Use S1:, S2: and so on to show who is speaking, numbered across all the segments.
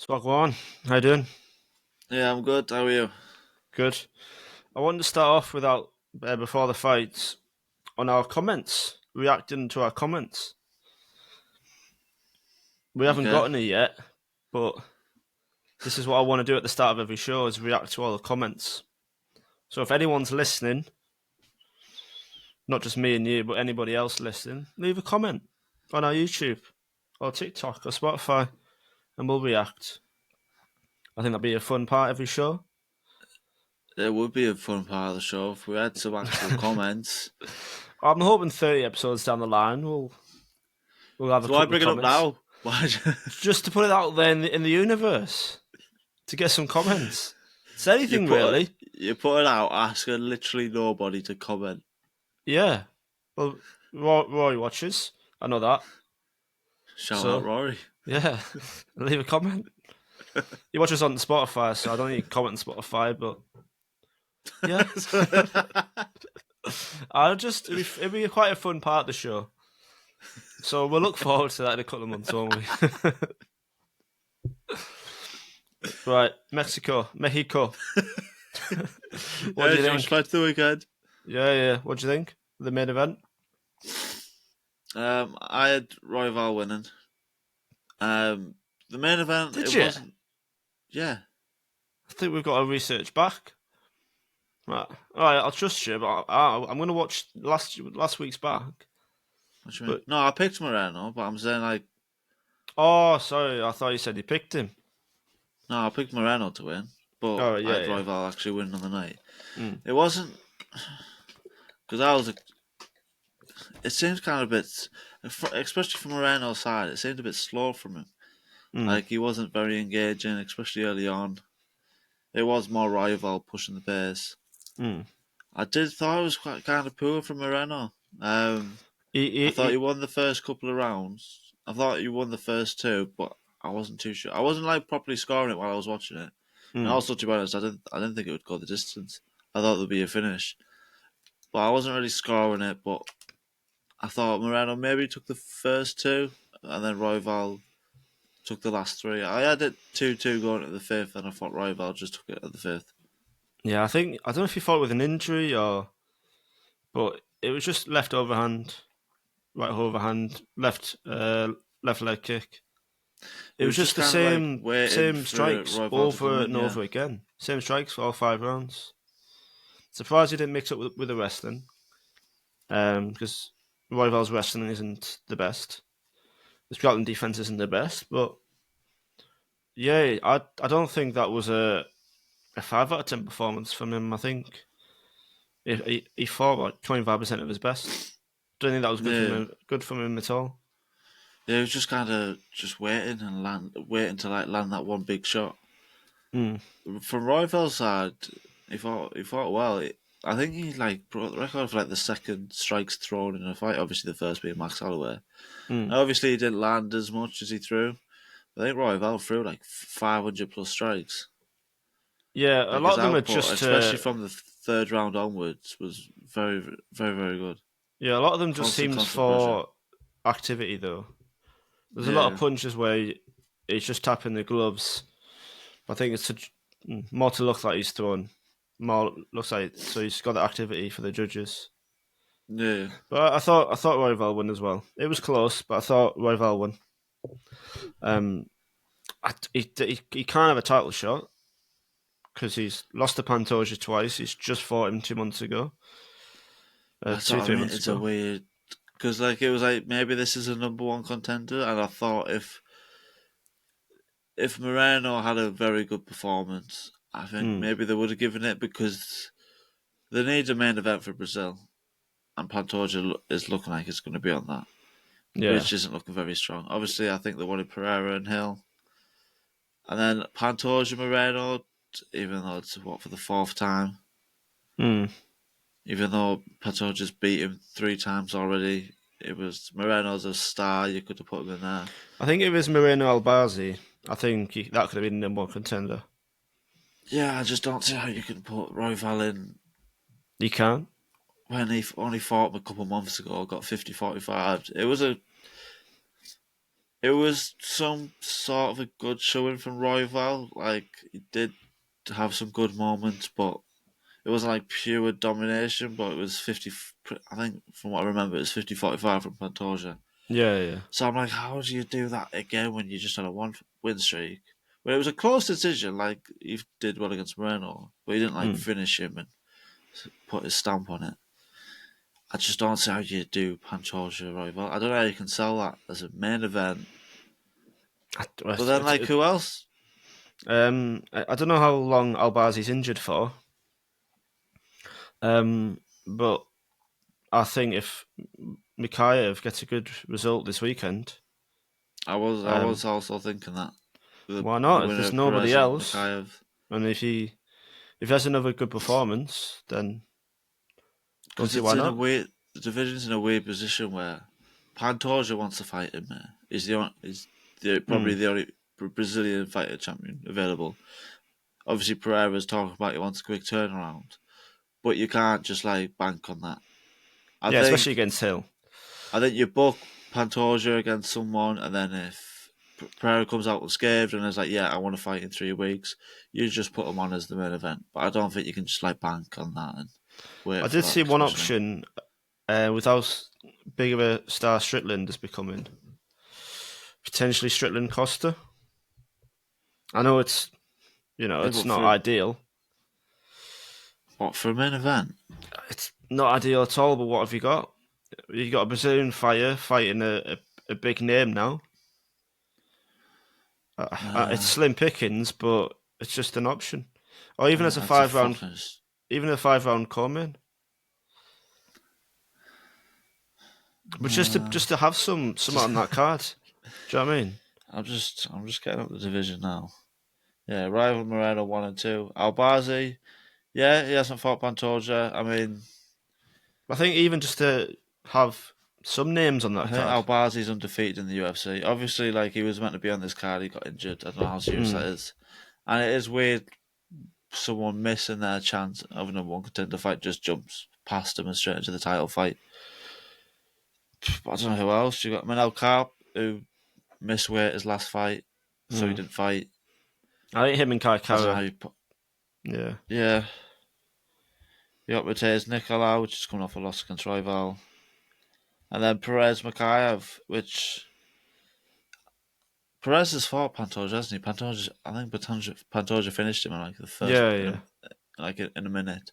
S1: Spot on. How you doing?
S2: Yeah, I'm good. How are you?
S1: Good. I wanted to start off without before the fights on our comments, reacting to our comments. We haven't
S2: Okay.
S1: gotten it yet, but this is what I want to do at the start of every show: is react to all the comments. So if anyone's listening, not just me and you, but anybody else listening, leave a comment on our YouTube or TikTok or Spotify, and we'll react. I think that'd be a fun part every show.
S2: It would be a fun part of the show if we had some actual comments.
S1: I'm hoping 30 episodes down the line we'll have a
S2: So why
S1: couple of
S2: bring it up
S1: comments.
S2: now? Why?
S1: Just to put it out there in the universe to get some comments. It's
S2: you
S1: anything
S2: put it,
S1: really.
S2: you put it out asking literally nobody to comment.
S1: Yeah. Well, Roy watches. I know that.
S2: Shout out
S1: So
S2: Rory.
S1: yeah, leave a comment. He watches on Spotify, so I don't need to comment on Spotify. But yeah, I just it'd be quite a fun part of the show. So we'll look forward to that in a couple of months, won't we? Right, Mexico. What do
S2: Yeah,
S1: you
S2: just
S1: think?
S2: fight the weekend.
S1: Yeah. What do you think? The main event?
S2: I had Royval winning. Um, the main event,
S1: Did
S2: it
S1: you?
S2: wasn't. Yeah.
S1: I think we've got to research back. Right, all right. I'll trust you, but I'm going to watch last week's back.
S2: What do you mean?
S1: But
S2: No, I picked Moreno, but I'm saying like,
S1: oh, sorry, I thought you said you picked him.
S2: no, I picked Moreno to win, but
S1: All right,
S2: I
S1: yeah,
S2: had
S1: yeah.
S2: Royval actually winning on the night.
S1: Mm,
S2: It wasn't because I was it seems kind of a bit, especially from Moreno's side, it seemed a bit slow from him.
S1: mm,
S2: Like he wasn't very engaging, especially early on. It was more rival pushing the pace.
S1: mm.
S2: I did thought it was quite kind of poor from Moreno.
S1: He,
S2: I
S1: he,
S2: thought he
S1: he,
S2: won the first couple of rounds. I thought he won the first two, but I wasn't too sure. I wasn't like properly scoring it while I was watching it. And
S1: mm.
S2: also, to be honest, I didn't think it would go the distance. I thought there'd be a finish, but I wasn't really scoring it. But I thought Moreno maybe took the first two, and then Royval took the last three. I had it 2-2 going to the fifth, and I thought Royval just took it at the fifth.
S1: Yeah, I don't know if he fought with an injury but it was just left overhand, right overhand, left leg kick. It
S2: He
S1: was
S2: was
S1: just
S2: just
S1: the
S2: kind of like
S1: same
S2: waiting
S1: same
S2: for
S1: strikes
S2: Royval to come
S1: over
S2: in,
S1: and
S2: yeah.
S1: over again. Same strikes for all 5 rounds. Surprised he didn't mix up with the wrestling, because Royval's wrestling isn't the best. The Scotland defense isn't the best, but yeah, I don't think that was a 5 out of 10 performance from him. I think he fought like 25% of his best. Don't think that was
S2: Yeah.
S1: good from him at all.
S2: Yeah, he was just kind of just waiting to like land that one big shot.
S1: Mm.
S2: From Royval's side, he fought well. I think he like broke the record for like the second strikes thrown in a fight. Obviously, the first being Max Holloway.
S1: Mm.
S2: Obviously, he didn't land as much as he threw. I think Royval threw like 500 plus strikes.
S1: Yeah, a
S2: Like
S1: lot
S2: his
S1: of them are
S2: output,
S1: just
S2: especially from the third round onwards, was very, very, very good.
S1: yeah, a lot of them just
S2: Constant,
S1: seems
S2: constant pressure.
S1: for activity though. There's a lot of
S2: Yeah,
S1: punches where he's just tapping the gloves. I think it's more to look like he's throwing. More looks like so he's got the activity for the judges.
S2: yeah.
S1: But I thought Royval won as well. It was close, but I thought Royval won. Um, he can't have a title shot because he's lost to Pantoja twice. He's just fought him 2 months ago,
S2: That's
S1: two
S2: what I
S1: three
S2: mean.
S1: months
S2: It's a
S1: ago.
S2: weird because like it was like maybe this is a number one contender, and I thought if Moreno had a very good performance, I think
S1: Mm,
S2: maybe they would have given it because they need a main event for Brazil, and Pantoja is looking like it's going to be on that,
S1: yeah,
S2: which isn't looking very strong. Obviously, I think they wanted Pereira and Hill, and then Pantoja Moreno, even though it's what for the fourth time,
S1: mm.
S2: even though Pantoja's beat him 3 times already. It was Moreno's a star. You could have put him in there.
S1: I think if it was Moreno Albazi, I think that could have been the number one contender.
S2: Yeah, I just don't see how you can put Royval in
S1: He can't.
S2: when he only fought him a couple of months ago, got 50-45. It It was some sort of a good showing from Royval. Like he did have some good moments, but it wasn't like pure domination. But it was 50. I think from what I remember, it was 50-45 from Pantoja.
S1: Yeah, yeah.
S2: So I'm like, how do you do that again when you just had a one win streak? But it was a close decision. Like he did well against Moreno, but he didn't like
S1: Mm.
S2: finish him and put his stamp on it. I just don't see how you do Pantoja Royval. I don't know how you can sell that as a main event. But then, like, who else?
S1: I don't know how long Albazi's injured for. But I think if Mikhaev gets a good result this weekend,
S2: I
S1: um,
S2: was also thinking that
S1: why
S2: the
S1: not? If
S2: winner
S1: there's
S2: of
S1: nobody
S2: Perez and
S1: else,
S2: Mikhaev,
S1: and if he has another good performance, then don't
S2: because
S1: see why not.
S2: the division's in a weird position where Pantoja wants to fight him. Probably
S1: Mm.
S2: the only Brazilian fighter champion available. Obviously, Pereira's talking about he wants a quick turnaround, but you can't just like bank on that. I
S1: Yeah, especially
S2: think
S1: against Hill.
S2: I think you book Pantoja against someone, and then if Pereira comes out unscathed and is like, "Yeah, I want to fight in 3 weeks," you just put him on as the main event. But I don't think you can just like bank on that and
S1: I
S2: wait for
S1: did
S2: that,
S1: see one
S2: especially.
S1: option with how big of a star Strickland is becoming. Potentially Strickland Costa. I know
S2: Yeah,
S1: it's
S2: but
S1: not ideal.
S2: for a main event,
S1: It's not ideal at all. But what have you got? You got a Brazilian fighter fighting a big name now. It's
S2: uh,
S1: slim pickings, but it's just an option. Or even as a
S2: it's a
S1: five round,
S2: fucking.
S1: even a 5 round co-main. But
S2: Uh,
S1: just to have some on that card. Do you know what I mean?
S2: I'm just getting up the division now. Yeah, rival Moreno 1 and 2. Albazi, yeah, he hasn't fought Pantoja. I mean,
S1: I think even just to have some names on
S2: I
S1: that
S2: think
S1: card.
S2: Albazi's undefeated in the UFC. Obviously, like he was meant to be on this card, he got injured. I don't know how serious that
S1: Mm.
S2: is, and it is weird. Someone missing their chance of a number one contender fight just jumps past him and straight into the title fight. But I don't know who else. You got Manel Karp, who missed weight his last fight, so he
S1: Mm.
S2: didn't fight.
S1: I think him and Kai
S2: I don't know
S1: Kara.
S2: how you put.
S1: Yeah.
S2: Yeah, you got Mateusz Nicolau, which is coming off a loss against Rival, and then Perez Mikhaev, which Perez has fought Pantoja, hasn't he? I think Pantoja finished him in like the first,
S1: Yeah, yeah.
S2: in a minute.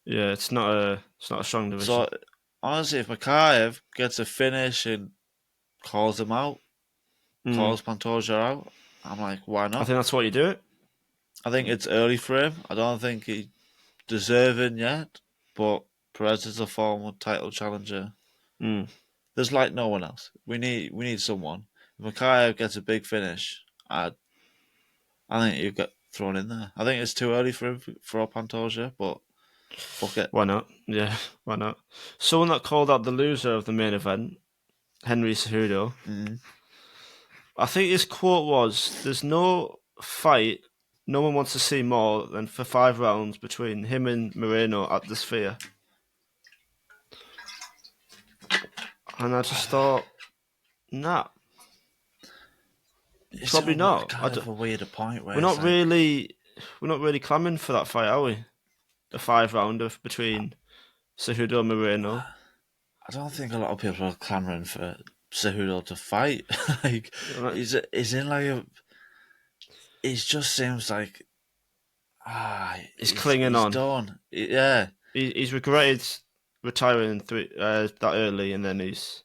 S1: Yeah, it's not a strong division.
S2: So honestly, if Mikhaev gets a finish and calls him out,
S1: Mm.
S2: calls Pantoja out, I'm like, why
S1: I
S2: not?
S1: think that's what you do it.
S2: I think it's early for him. I don't think he's deserving yet, but Perez is a former title challenger.
S1: Mm.
S2: There's like no one else. We need someone. If Mikhaev gets a big finish, I think you get thrown in there. I think it's too early for him for Pantoja, but fuck it.
S1: Why not? Yeah, why not? Someone that called out the loser of the main event, Henry Cejudo.
S2: Mm.
S1: I think his quote was, "There's no fight no one wants to see more than for 5 rounds between him and Moreno at the Sphere." And I just thought, nah,
S2: It's
S1: probably not.
S2: kind of a weird point where
S1: We're
S2: it's
S1: not
S2: like
S1: really, we're not really clamoring for that fight, are we? A 5 rounder between Cejudo and Moreno.
S2: I don't think a lot of people are clamoring for Cejudo to fight. Like he's in like a. It just seems like
S1: He's clinging
S2: he's
S1: on.
S2: done. Yeah,
S1: He's regretted retiring that early, and then he's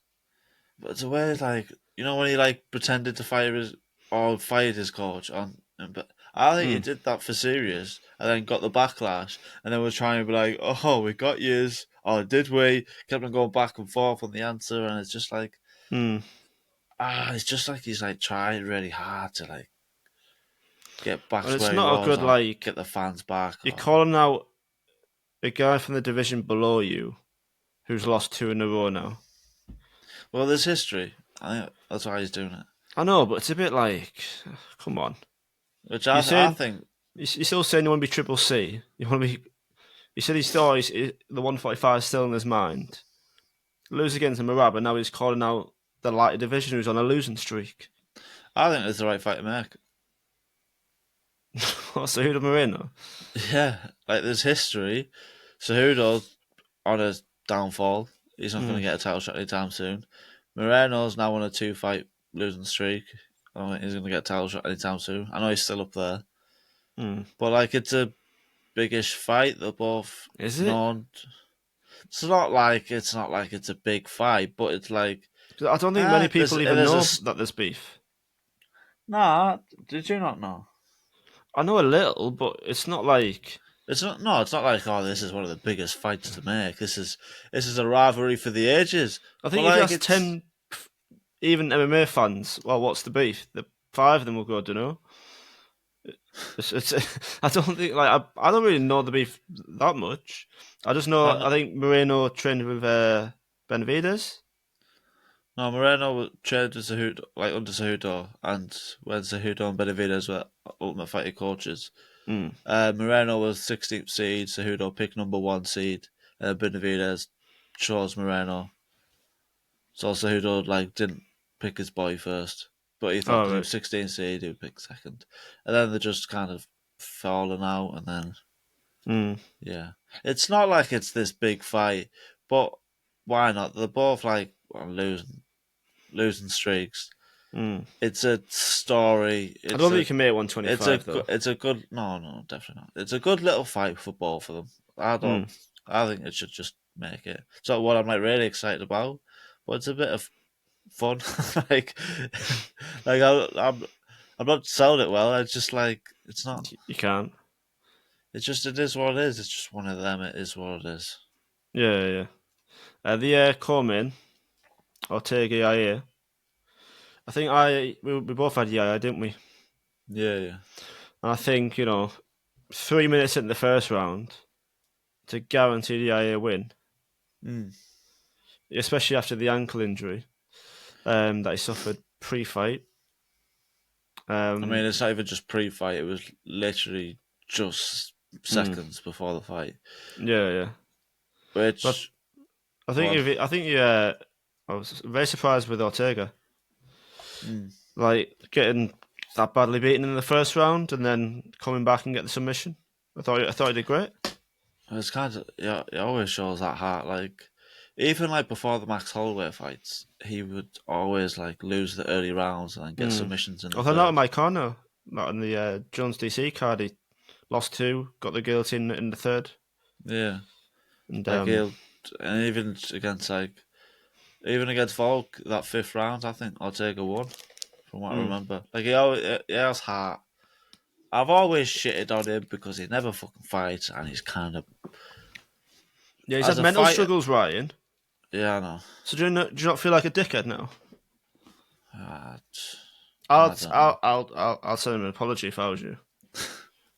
S2: but it's a way like when he like pretended to fire his or fired his coach on. But I think he
S1: mm,
S2: did that for serious, and then got the backlash, and then was trying to be like, "Oh, we got yous." Oh, did we? Kept on going back and forth on the answer, and it's just like
S1: mm.
S2: it's just like he's like trying really hard to like get back
S1: And
S2: to
S1: it's
S2: where he
S1: not a
S2: was
S1: good
S2: or
S1: like
S2: get the fans back.
S1: you're
S2: Or
S1: calling out a guy from the division below you who's lost 2 in a row now.
S2: well, there's history. I think that's why he's doing it.
S1: I know, but it's a bit like, come on.
S2: Which I
S1: You're
S2: think
S1: still saying you want to be Triple C. You want to be. You said the 145 is still in his mind. Lose against Marab, and now he's calling out the lighter division who's on a losing streak.
S2: I think it's the right fight to make.
S1: What's Cejudo Moreno?
S2: Yeah, like there's history. Cejudo's on a downfall. He's not going to
S1: Mm,
S2: get a title shot anytime soon. Moreno's now on a 2-fight losing streak. I don't think he's going to get a title shot anytime soon. I know he's still up there,
S1: mm.
S2: but like it's a biggish fight. They're both
S1: Is it?
S2: known. It's not like it's a big fight, but it's like
S1: 'Cause I don't think many
S2: there's
S1: people even
S2: there's a
S1: know that there's beef.
S2: nah. Did you not know?
S1: I know a little, but it's not like
S2: It's not. No, it's not like this is one of the biggest fights to make. This is a rivalry for the ages.
S1: I
S2: But
S1: think if you
S2: like
S1: ask
S2: it's
S1: 10 even MMA fans, well, what's the beef? The five of them will go, I don't know. It's I don't think I don't really know the beef that much. I just know
S2: and
S1: I think Moreno trained with Benavides.
S2: no Moreno trained with Cejudo, like under Cejudo, and when Cejudo and Benavidez were Ultimate Fighting coaches.
S1: Mm.
S2: Moreno was 16th seed. Cejudo picked number 1 seed. Benavidez chose Moreno. So Cejudo didn't pick his boy first, but he thought
S1: Oh
S2: because he
S1: right.
S2: was 16th seed, he would pick second, and then they just kind of fallen out, and then
S1: Mm.
S2: yeah, it's not like it's this big fight, but why not? They're both like on losing streaks.
S1: Mm.
S2: It's a story.
S1: I don't think you can make 125 though.
S2: It's a good no, definitely not. It's a good little fight for both of them. I don't.
S1: Mm.
S2: I think it should just make it. It's not what I'm really excited about, but it's a bit of fun. like, I'm not selling it well. It's just like it's not.
S1: You can't.
S2: It is what it is. It's just one of them. It is what it is.
S1: Yeah, yeah. The co-main Ortega Yair. I think we both had Yair, didn't we?
S2: Yeah, yeah.
S1: And I think 3 minutes in the first round to guarantee the Yair win,
S2: Mm.
S1: especially after the ankle injury that he suffered pre-fight.
S2: I mean,
S1: Um,
S2: it's not even just pre-fight. It was literally just
S1: mm,
S2: seconds before the fight,
S1: yeah, yeah. But
S2: which
S1: I
S2: go
S1: think
S2: on.
S1: I was very surprised with Ortega,
S2: Mm.
S1: like getting that badly beaten in the first round and then coming back and get the submission. I thought he did great.
S2: It's kind of yeah. It always shows that heart. Like even before the Max Holloway fights, he would always lose the early rounds and then get
S1: Mm.
S2: submissions in the
S1: Although not in
S2: third.
S1: my corner, not in the Jones DC card, he lost two, got the guillotine in the third,
S2: Yeah,
S1: and
S2: like he'll and even against Volk that fifth round, I think Ortega won from what I
S1: mm.
S2: remember. Like he has heart. I've always shitted on him because he never fucking fights and he's kind of
S1: Yeah, he's
S2: as
S1: had
S2: a
S1: mental
S2: fighter.
S1: struggles, Ryan.
S2: Yeah, I know.
S1: So do you not feel like a dickhead now?
S2: Uh, I
S1: I'll
S2: don't know.
S1: I'll send him an apology if I was you.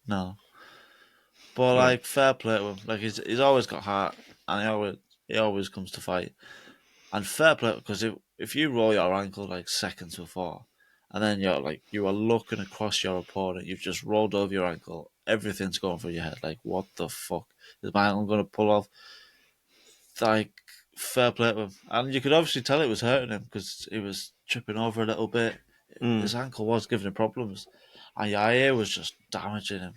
S2: No, but
S1: Right.
S2: fair play to him. Like he's always got heart, and he always comes to fight. And fair play because if you roll your ankle seconds before, and then you are looking across your opponent, you've just rolled over your ankle, everything's going through your head. Like what the fuck is my ankle going to pull off? Like fair play to him, and you could obviously tell it was hurting him because he was tripping over a little bit.
S1: Mm.
S2: His ankle was giving him problems, and Yair was just damaging him.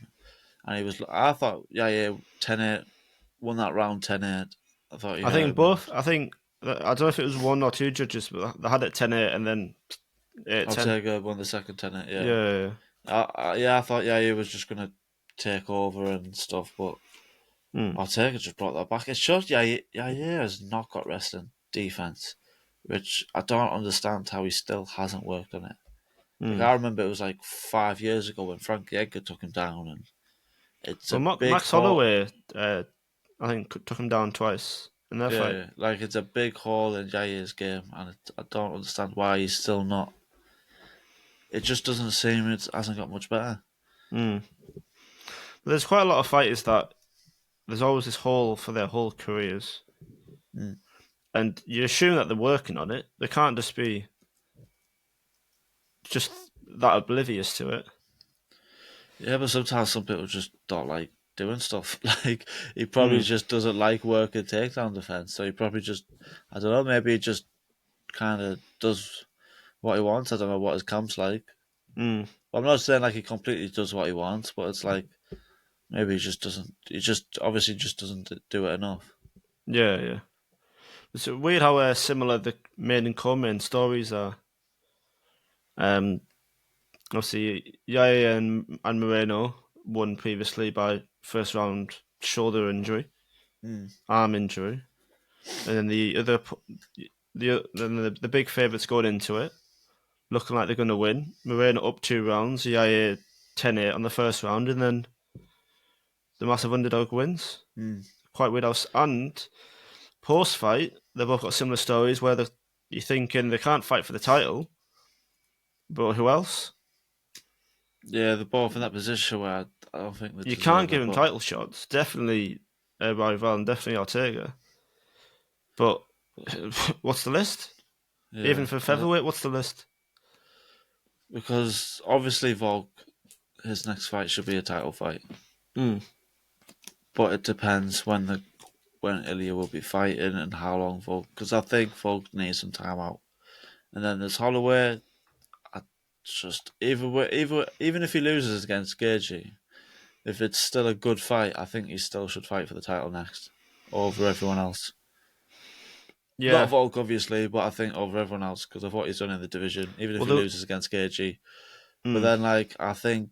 S2: And he was. I thought Yair 10-8 won that round 10-8. I thought he
S1: I
S2: hurt
S1: think
S2: him.
S1: both. I think I don't know if it was one or two judges, but they had it 10-8 and then 8-10.
S2: Ortega won the second 10-8. Yeah,
S1: Yeah.
S2: I thought Yair was just gonna take over and stuff, but
S1: Mm.
S2: Ortega just brought that back. It shows Yair has not got wrestling defense, which I don't understand how he still hasn't worked on it. Like
S1: Mm.
S2: I remember it was 5 years ago when Frankie Edgar took him down, and it's
S1: Well,
S2: a big
S1: Max
S2: hole.
S1: Holloway, I think took him down twice in their
S2: Yeah,
S1: fight.
S2: yeah, it's a big hole in Jair's game, and I don't understand why he's still not. It just doesn't seem it hasn't got much better.
S1: Mm. But there's quite a lot of fighters that there's always this hole for their whole careers,
S2: Mm.
S1: and you assume that they're working on it. They can't just be just that oblivious to it.
S2: Yeah, but sometimes some people just don't like doing stuff. Like he probably
S1: Mm.
S2: just doesn't like working takedown defense, so he probably just I don't know. Maybe he just kind of does what he wants. I don't know what his camp's like.
S1: Mm.
S2: I'm not saying like he completely does what he wants, but it's like maybe he just doesn't. He just obviously just doesn't do it enough.
S1: Yeah, yeah. It's weird how similar the main and co-main stories are. Um, Obviously, Yaya and Moreno won previously by first round shoulder injury,
S2: Mm.
S1: arm injury, and then the big favourites going into it, looking like they're going to win. Moreno up 2 rounds, Yaya 10-8 on the first round, and then the massive underdog wins.
S2: Mm.
S1: Quite weird. And post fight, they've both got similar stories where you're thinking they can't fight for the title, but who else?
S2: Yeah, they're both in that position where I don't think they
S1: You can't
S2: deserve
S1: give
S2: it.
S1: him
S2: But
S1: title shots. Definitely Rival and definitely Ortega. But what's the list?
S2: yeah,
S1: Even for featherweight, what's the list?
S2: because obviously Volk, his next fight should be a title fight,
S1: Mm.
S2: but it depends when Ilya will be fighting and how long Volk. Because I think Volk needs some time out, and then there's Holloway. I just even if he loses against Gaethje, if it's still a good fight, I think he still should fight for the title next over everyone else. Not
S1: Yeah.
S2: Volk, obviously, but I think over everyone else because of what he's done in the division. Even if
S1: Well,
S2: he loses against Gaethje, but then like I think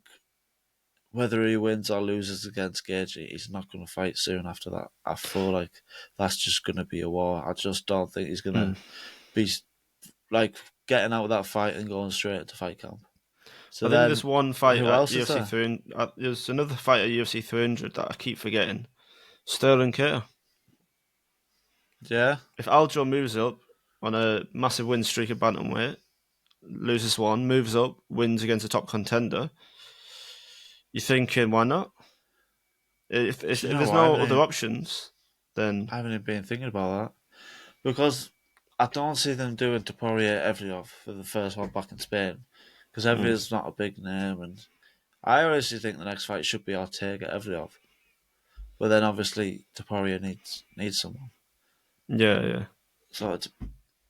S2: whether he wins or loses against Gaethje, he's not going to fight soon after that. I feel like that's just going to be a war. I just don't think he's going to
S1: mm.
S2: be like getting out of that fight and going straight into fight camp. So
S1: I think
S2: then,
S1: there's one fight
S2: who
S1: at
S2: else is
S1: UFC
S2: there?
S1: 300. There's another fight at UFC 300 that I keep forgetting. Sterling Cater.
S2: Yeah,
S1: If Aljo moves up on a massive win streak at bantamweight, loses one, moves up, wins against a top contender, you're thinking, why not? If
S2: do you know
S1: there's
S2: what?
S1: no other options, then
S2: I haven't even been thinking about that because I don't see them doing Topuria Evliov for the first one back in Spain because
S1: mm,
S2: Evliov's not a big name, and I honestly think the next fight should be Ortega Evliov. But then obviously Topuria needs someone.
S1: yeah, yeah.
S2: So it's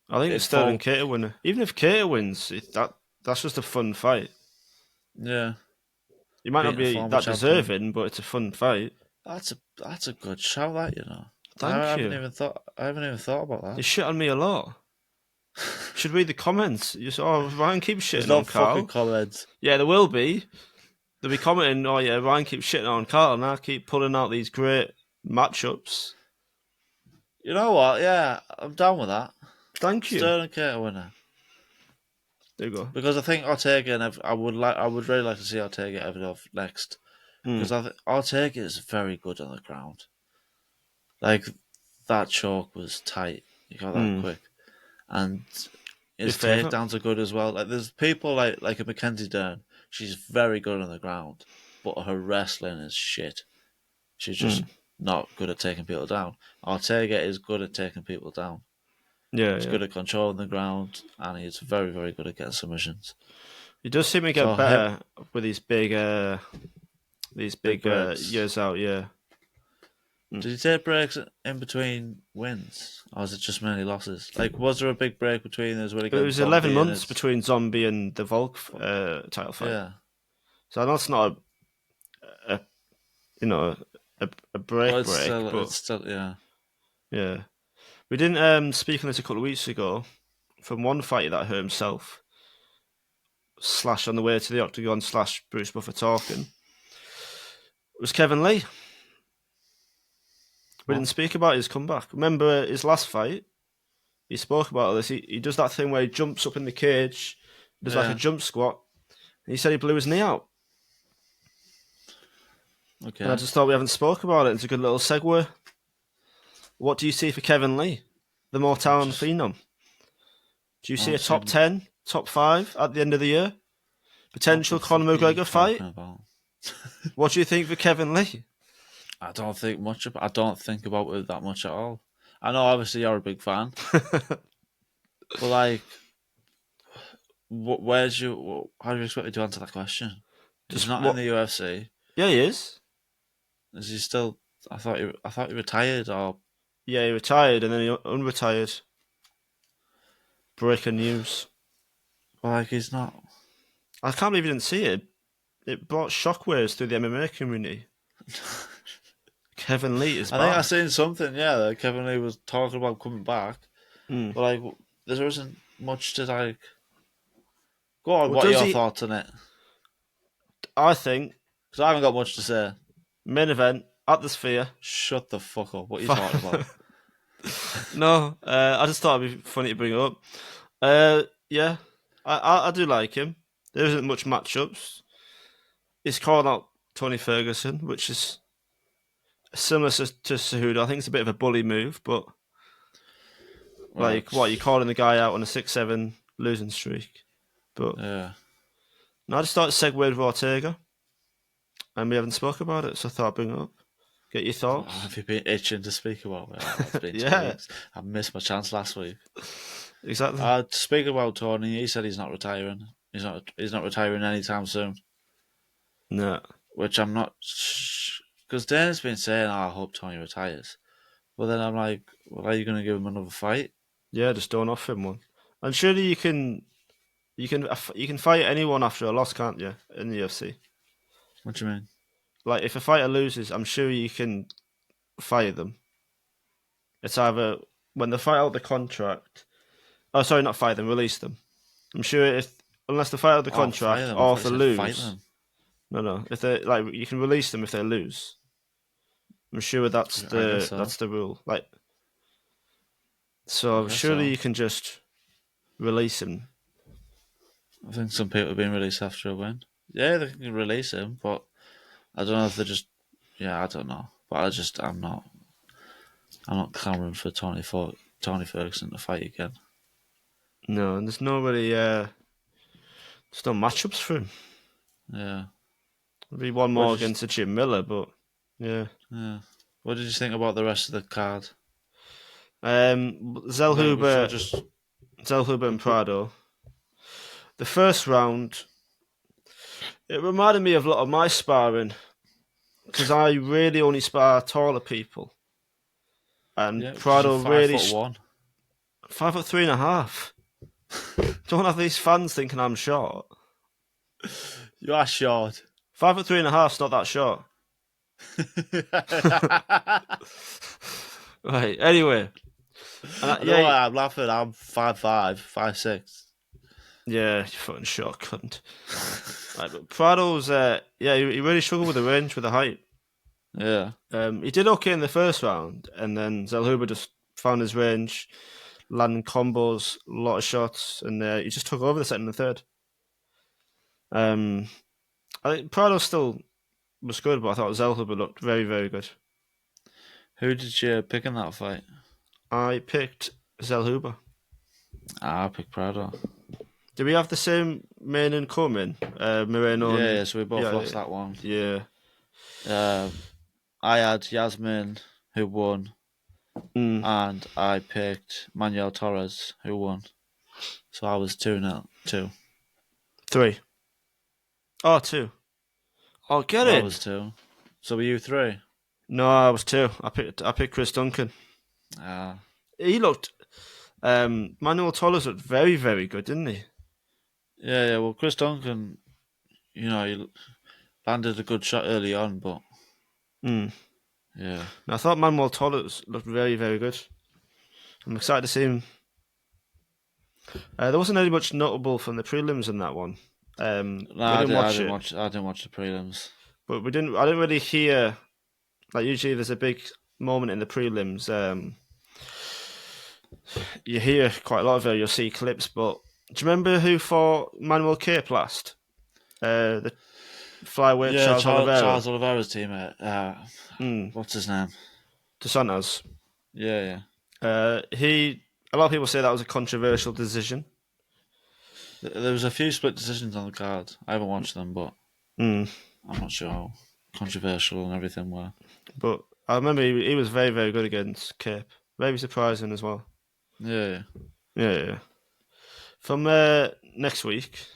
S1: I think the
S2: if
S1: Sterling
S2: Volk,
S1: Cater winner. Even if Cater wins, that's just a fun fight.
S2: yeah,
S1: You might not
S2: beating a
S1: be
S2: former
S1: that
S2: champion,
S1: deserving, but it's a fun fight.
S2: that's a good shout. That I
S1: Thank
S2: haven't
S1: you.
S2: even thought about
S1: You
S2: that.
S1: shit on me a lot. You should read the comments. You say, oh, Ryan keeps
S2: There's
S1: shitting
S2: no
S1: on
S2: fucking
S1: Carl.
S2: comments.
S1: Yeah, there will be. They'll be commenting, oh yeah, Ryan keeps shitting on Carl, and I keep pulling out these great matchups.
S2: You know what? Yeah, I'm down with that.
S1: Thank you.
S2: Sterling Cater winner.
S1: There you go.
S2: Because I think Ortega and I would really like to see Ortega Everdov next
S1: Mm,
S2: because I think Ortega is very good on the ground. Like that choke was tight. You got that
S1: mm.
S2: quick, and
S1: Your
S2: his
S1: favourite?
S2: takedowns are good as well. Like there's people like a Mackenzie Dern. She's very good on the ground, but her wrestling is shit. She's just
S1: Mm.
S2: not good at taking people down. Ortega is good at taking people down.
S1: Yeah,
S2: He's
S1: yeah.
S2: good at controlling the ground, and he's very, very good at getting submissions.
S1: He does seem to get
S2: So him,
S1: better with these
S2: big
S1: big
S2: breaks.
S1: years out. Yeah. Mm.
S2: Did he take breaks in between wins, or was it just mainly losses? Like, was there a big break between his win
S1: It
S2: against
S1: was 11
S2: Zombie and
S1: months
S2: his?
S1: between Zombie and the Volk title fight.
S2: Yeah,
S1: So I know it's not a you know a
S2: but
S1: break, but
S2: it's still, yeah.
S1: yeah. We didn't speak on this a couple of weeks ago from one fighter that hurt himself, slash on the way to the octagon, slash Bruce Buffer talking. It was Kevin Lee. We
S2: What?
S1: didn't speak about his comeback. Remember his last fight? He spoke about this. He does that thing where he jumps up in the cage, does like a
S2: Yeah.
S1: jump squat. And he said he blew his knee out. And I
S2: Okay.
S1: just thought we haven't spoke about it. It's a good little segue. What do you see for Kevin Lee, the
S2: I'm
S1: Motown
S2: just.
S1: phenom? Do you
S2: I
S1: see a
S2: don't
S1: top
S2: see
S1: 10, top 5 at the end of the year?
S2: what
S1: Potential
S2: the fuck
S1: Conor
S2: are you
S1: McGregor fight?
S2: talking about.
S1: What do you think for Kevin Lee?
S2: I don't think much. I don't think about it that much at all. I know, obviously, you're a big fan, but like, where's you? How do you expect me to answer that question? He's
S1: Just
S2: not in
S1: what?
S2: the UFC.
S1: Yeah, he is.
S2: Is he still? I thought he retired or
S1: Yeah, he retired and then he unretired. Breaking news.
S2: Like, he's not.
S1: I can't believe you didn't see it. It brought shockwaves through the MMA community. Kevin Lee is
S2: I think I
S1: back.
S2: seen something, yeah, that Kevin Lee was talking about coming back.
S1: Mm.
S2: But, like, there isn't much to, like. Go on,
S1: Well,
S2: what are
S1: does
S2: your
S1: he?
S2: thoughts on it?
S1: I think
S2: Because I haven't got much to say.
S1: main event at the Sphere.
S2: Shut the fuck up. What are you talking about?
S1: No, I just thought it'd be funny to bring it up. Yeah, I do like him. There isn't much matchups. He's calling out Tony Ferguson, which is similar to Cejudo. I think it's a bit of a bully move, but
S2: Right.
S1: like, what, you calling the guy out on a 6-7 losing streak? But
S2: Yeah.
S1: no, I just started segueing with Ortega, and we haven't spoke about it, so I thought I'd bring it up. Get your thoughts.
S2: Have you been itching to speak about it? Oh, it's been 2
S1: Yeah,
S2: weeks. I missed my chance last week.
S1: exactly.
S2: Speaking about Tony, he said he's not retiring. He's not retiring anytime soon.
S1: No.
S2: Which I'm not, because Dana's been saying, "Oh, I hope Tony retires." But then I'm like, well, are you going to give him another fight?
S1: Yeah, just don't offer him one. And surely you can fight anyone after a loss, can't you? In the UFC,
S2: What do you mean?
S1: like if a fighter loses, I'm sure you can fire them. It's either when they fight out the contract. Oh, sorry, not fire them, release them. I'm sure if unless they fight out the
S2: Oh, fire
S1: contract
S2: them. I
S1: or
S2: thought
S1: if
S2: you
S1: they
S2: said fight
S1: lose.
S2: them.
S1: No. If they like, you can release them if they lose. I'm sure that's
S2: I guess
S1: the
S2: so.
S1: that's the rule. Like,
S2: I
S1: so
S2: guess
S1: surely
S2: so.
S1: you can just release him.
S2: I think some people have been released after a win. Yeah, they can release him, but I don't know if they're just. Yeah, I don't know. But I'm not clamouring for Tony Ferguson to fight again.
S1: No, and there's no really there's no matchups for him.
S2: Yeah.
S1: Maybe one
S2: What
S1: more
S2: did you,
S1: against Jim Miller, but yeah.
S2: yeah. What did you think about the rest of the card? Should we
S1: Zellhuber,
S2: just
S1: Zellhuber and Prado. The first round, it reminded me of a lot of my sparring because I really only spar taller people, and
S2: yeah, because you're
S1: Prado really
S2: 5'1".
S1: 5'3.5". Don't have these fans thinking I'm short.
S2: You are short.
S1: 5'3.5's not that short. Right. Anyway,
S2: I know
S1: yeah,
S2: why I'm laughing. I'm 5'5", 5'6".
S1: yeah, you fucking short cunt. Right, but Prado's, he really struggled with the range, with the height.
S2: Yeah.
S1: He did okay in the first round, and then Zellhuber just found his range, landing combos, a lot of shots, and he just took over the second and the third. I think Prado still was good, but I thought Zellhuber looked very, very good.
S2: Who did you pick in that fight?
S1: I picked Zellhuber.
S2: I picked Prado.
S1: Do we have the same main and co-main? Moreno
S2: Yeah,
S1: and...
S2: yeah, so we both lost that one.
S1: Yeah.
S2: I had Yasmin, who won,
S1: Mm.
S2: and I picked Manuel Torres, who won. So I was 2-0. 2.
S1: 3. Oh, 2. Oh, get
S2: I
S1: it.
S2: was 2. So were you 3?
S1: No, I was 2. I picked Chris Duncan.
S2: Ah.
S1: He looked... Manuel Torres looked very, very good, didn't he?
S2: Yeah, well, Chris Duncan, he landed a good shot early on, but
S1: Mm.
S2: yeah.
S1: And I thought Manuel Torres looked very, very good. I'm excited to see him. There wasn't any much notable from the prelims in that one.
S2: No,
S1: We didn't watch it,
S2: I didn't watch the prelims.
S1: but we didn't. I didn't really hear. Like, usually, there's a big moment in the prelims. You hear quite a lot of it. You'll see clips, but do you remember who fought Manuel Cape last? The flyweight
S2: Yeah,
S1: Charles Oliveira.
S2: Charles Oliveira's teammate.
S1: Mm.
S2: What's his name?
S1: DeSantis.
S2: Yeah.
S1: A lot of people say that was a controversial decision.
S2: There was a few split decisions on the card. I haven't watched them, but
S1: Mm.
S2: I'm not sure how controversial and everything were.
S1: But I remember he was very, very good against Cape. Very surprising as well.
S2: Yeah.
S1: Yeah. From next week.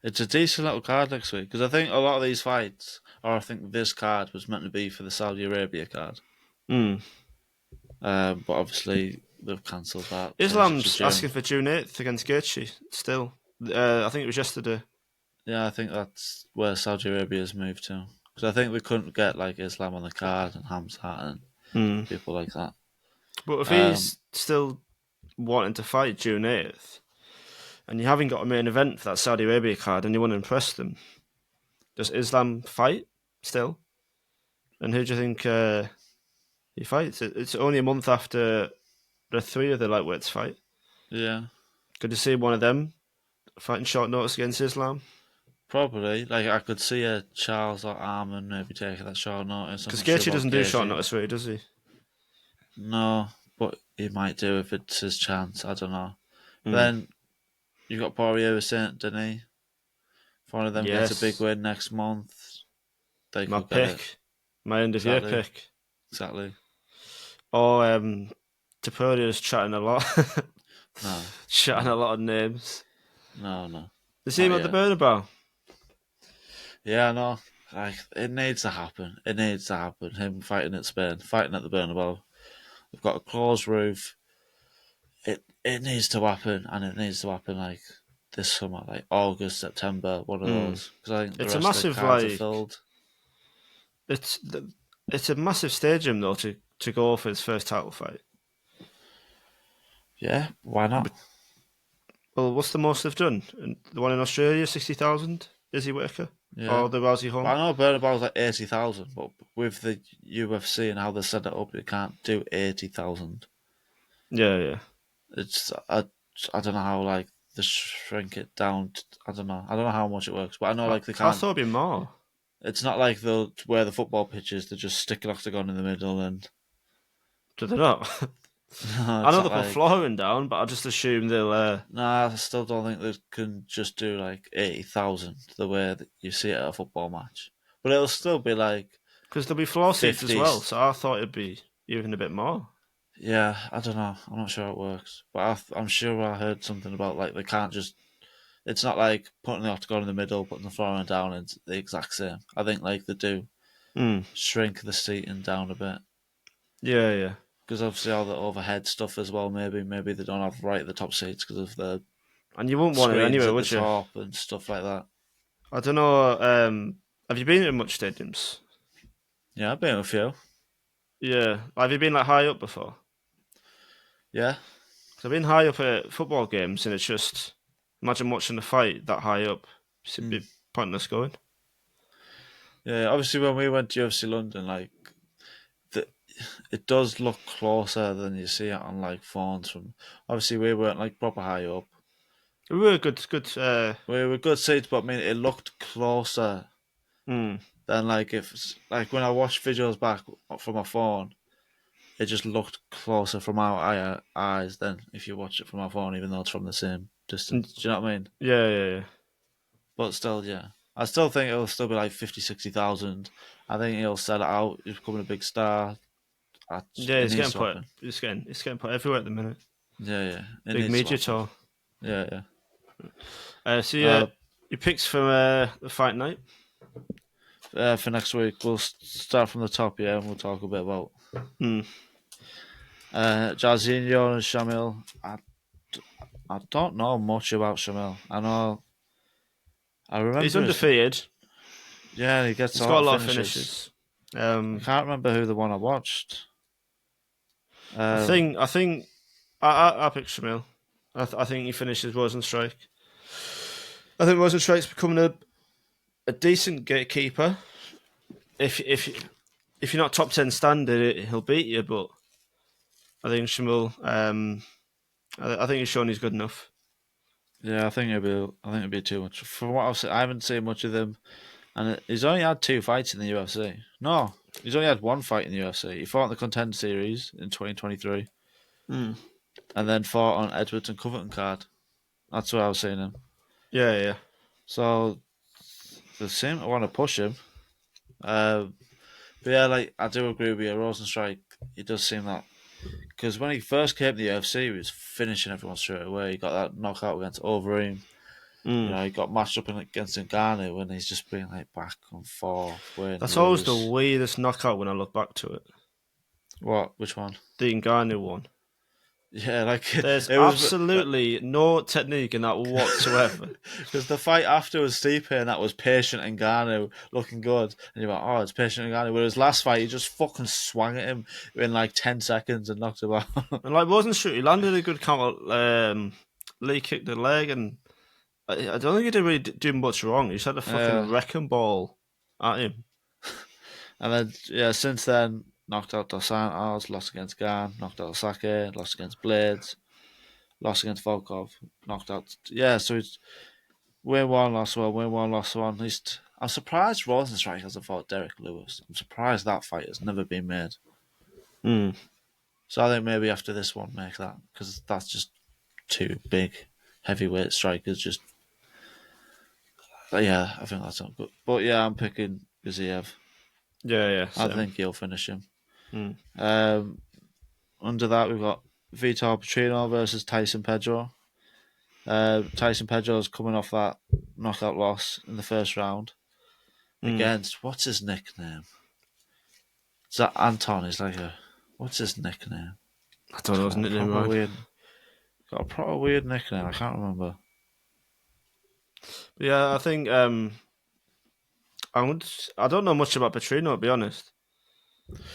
S2: It's a decent little card next week, because I think a lot of these fights, or I think this card was meant to be for the Saudi Arabia card.
S1: Mm.
S2: But obviously they've cancelled that, changed it to
S1: Islam's
S2: June.
S1: asking for June 8th against Gaethje still. I think it was yesterday.
S2: Yeah, I think that's where Saudi Arabia's moved to. Because I think we couldn't get like Islam on the card and Hamzat and
S1: Mm.
S2: people like that.
S1: But if
S2: Um,
S1: he's still wanting to fight June 8th, and you haven't got a main event for that Saudi Arabia card, and you want to impress them, does Islam fight still? And who do you think he fights? It's only a month after the three of the lightweights fight.
S2: yeah,
S1: Could you see one of them fighting short notice against Islam?
S2: probably. Like I could see a Charles or Arman maybe taking that short notice. I'm
S1: Because
S2: not sure
S1: Gaethje
S2: about
S1: doesn't do short
S2: Gaethje.
S1: notice, really, does he?
S2: No, but he might do if it's his chance. I don't know. But
S1: Mm.
S2: then you've got Poirier with Saint Denis. If one of them gets a big
S1: Yes,
S2: win next month, they
S1: my
S2: could get it.
S1: pick, my end of year
S2: Exactly.
S1: pick.
S2: Exactly.
S1: Or Tapodia's chatting a lot,
S2: No.
S1: chatting a
S2: No.
S1: lot of names.
S2: No.
S1: You see him
S2: Not
S1: at the
S2: yet.
S1: Bernabeu?
S2: Yeah, no. Like it needs to happen. It needs to happen. Him fighting at Spain, fighting at the Bernabeu. They've got a closed roof. It needs to happen, and it needs to happen like this summer, like August, September, one of
S1: Mm.
S2: those. Because I think the
S1: It's a
S2: rest of the
S1: massive
S2: cards are
S1: like
S2: filled.
S1: it's the, it's a massive stadium though to go for his first title fight.
S2: Yeah, why not?
S1: Well, what's the most they've done? The one in Australia, 60,000. Izzy Whitaker
S2: Yeah.
S1: or the Rousey
S2: But
S1: Hall?
S2: I know Bernabeu's like 80,000, but with the UFC and how they set it up, you can't do 80,000.
S1: Yeah.
S2: It's I don't know how like they shrink it down. I don't know. I don't know how much it works, but I know
S1: I,
S2: like they
S1: I
S2: can't.
S1: thought it'd be more.
S2: It's not like they'll where the football pitch is. They just stick an octagon in the middle, and
S1: Do they not?
S2: no,
S1: I
S2: it's
S1: know
S2: not
S1: they put
S2: like.
S1: flooring down, but I just assume they'll.
S2: Nah, I still don't think they can just do like 80,000 the way that you see it at a football match. But it'll still be like
S1: Because there'll be floor seats as
S2: 50.
S1: well, so I thought it'd be even a bit more.
S2: Yeah, I don't know. I'm not sure how it works, but I'm sure I heard something about like they can't just. It's not like putting the octagon in the middle, putting the flooring down. It's the exact same. I think like they do
S1: Mm.
S2: shrink the seating down a bit
S1: Yeah.
S2: because obviously all the overhead stuff as well. Maybe they don't have right at the top seats because of the
S1: And you wouldn't want it
S2: screens
S1: anyway,
S2: at the
S1: would you?
S2: top and stuff like that.
S1: I don't know. Have you been to much stadiums?
S2: Yeah, I've been to a few.
S1: Yeah. Have you been like high up before?
S2: Yeah,
S1: 'Cause I've been high up at football games, and it's just imagine watching a fight that high up. It's a
S2: mm.
S1: bit pointless going.
S2: Yeah. Obviously, when we went to UFC London, like the, it does look closer than you see it on like phones. From obviously we weren't like proper high up.
S1: We were good.
S2: We were good seats, but I mean it looked closer
S1: Mm.
S2: than like if like when I watched videos back from my phone, it just looked closer from our eyes than if you watch it from our phone, even though it's from the same distance. Do you know what I mean?
S1: Yeah.
S2: But still, yeah. I still think it'll still be like 50, 60,000. I think he'll sell it out. He's becoming a big star.
S1: Yeah,
S2: It
S1: it's
S2: needs
S1: getting
S2: to
S1: put.
S2: happen.
S1: It's getting put everywhere at the minute.
S2: Yeah. It
S1: Big
S2: needs to
S1: media
S2: happen.
S1: tour.
S2: Yeah.
S1: So
S2: Uh,
S1: your picks from the fight night.
S2: for next week, we'll start from the top, yeah, and we'll talk a bit about
S1: Hmm.
S2: Jairzinho and Shamil. I don't know much about Shamil. I
S1: He's
S2: remember his.
S1: undefeated.
S2: Yeah, he gets
S1: He's
S2: a
S1: got
S2: lot
S1: a
S2: of
S1: lot of
S2: finishes.
S1: finishes.
S2: I can't remember who the one I watched.
S1: I
S2: Um,
S1: think I think I picked Shamil. I think he finishes Rosenstrike. I think Rosenstrike's becoming a decent gatekeeper. If you're not top 10 standard, he'll beat you. But I think Shamil. I think he's shown he's good enough.
S2: yeah, I think it'd be too much. From what I've seen, I haven't seen much of him, and he's only had 2 fights in the UFC. No, he's only had 1 fight in the UFC. He fought in the Contender Series in 2023,
S1: Mm.
S2: and then fought on Edwards and Covington card. That's where I was seeing him.
S1: Yeah.
S2: So they seem to want to push him. But yeah, like I do agree with you. Rosenstrike, it does seem that because when he first came to the UFC, he was finishing everyone straight away. He got that knockout against Overeem.
S1: Mm.
S2: He got matched up against Ngannou when he's just been like back and forth, win,
S1: That's always the
S2: lose.
S1: weirdest knockout when I look back to it.
S2: What? Which one?
S1: The Ngannou one.
S2: Yeah, like
S1: There's
S2: it was
S1: absolutely no technique in that whatsoever.
S2: because the fight after was Stipe, and that was Patient and Ngannou looking good, and you're like, oh, it's Patient and Ngannou. Whereas last fight, he just fucking swung at him in like 10 seconds and knocked him out.
S1: And like, wasn't sure he landed a good counter. Lee kicked the leg, and I don't think he didn't really do much wrong. He just had a fucking
S2: Yeah,
S1: wrecking ball at him.
S2: and then yeah, since then knocked out Dos Santos, lost against Gan, knocked out Sake, lost against Blades, lost against Volkov, knocked out. Yeah, so he's win one, lost one, win one, lost one. I'm surprised Rosenstrike hasn't fought Derek Lewis. I'm surprised that fight has never been made.
S1: Mm.
S2: So I think maybe after this one, make that because that's just two big heavyweight strikers. Just yeah, I think that's not good. But yeah, I'm picking Gaziev.
S1: Yeah, yeah,
S2: I
S1: same.
S2: think he'll finish him.
S1: Mm.
S2: Um, under that, we've got Vitor Petrino versus Tyson Pedro. Tyson Pedro is coming off that knockout loss in the first round
S1: Mm.
S2: against what's his nickname? Is that Anton? Is like a what's his nickname?
S1: I
S2: He's
S1: don't know his nickname, right?
S2: got a proper weird nickname. I can't remember.
S1: But yeah, I think I don't know much about Petrino, to be honest.